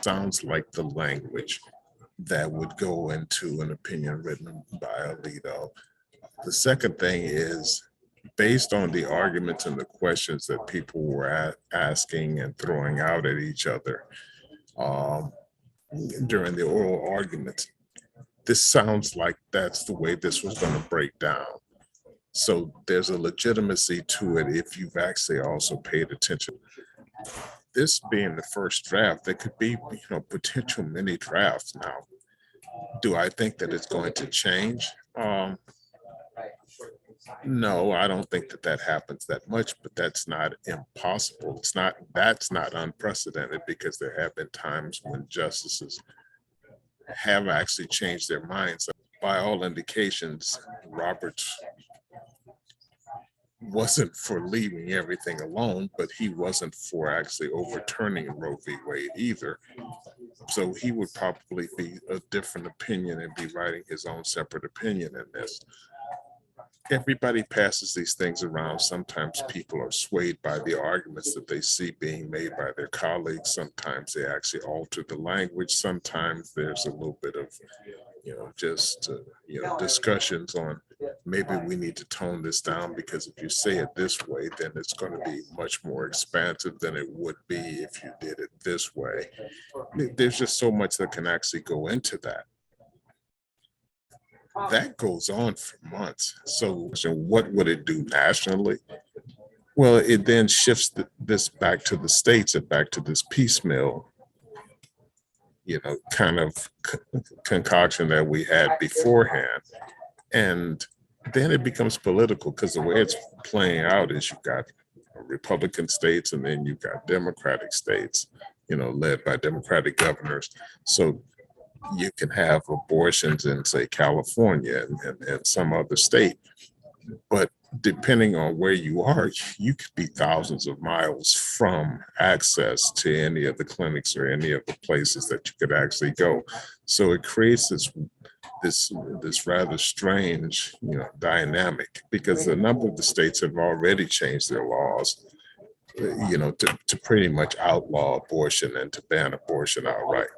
Sounds like the language that would go into an opinion written by Alito. The second thing is based on the arguments and the questions that people were asking and throwing out at each other um, during the oral arguments. This sounds like that's the way this was going to break down. So there's a legitimacy to it if you've actually also paid attention. This being the first draft, there could be, potential mini drafts now. Do I think that it's going to change? No, I don't think that happens that much, but that's not impossible. That's not unprecedented because there have been times when justices have actually changed their minds. By all indications, Roberts wasn't for leaving everything alone, but he wasn't for actually overturning Roe v. Wade either. So he would probably be a different opinion and be writing his own separate opinion in this. Everybody passes these things around. Sometimes people are swayed by the arguments that they see being made by their colleagues. Sometimes they actually alter the language. Sometimes there's a little bit of, discussions on maybe we need to tone this down because if you say it this way, then it's going to be much more expansive than it would be if you did it this way. There's just so much that can actually go into that. That goes on for months. So what would it do nationally? Well, it then shifts this back to the states and back to this piecemeal, kind of concoction that we had beforehand. And then it becomes political because the way it's playing out is you've got Republican states and then you've got Democratic states, led by Democratic governors. So you can have abortions in, say, California and some other state. But depending on where you are, you could be thousands of miles from access to any of the clinics or any of the places that you could actually go. So it creates this rather strange, dynamic because a number of the states have already changed their laws, to pretty much outlaw abortion and to ban abortion outright.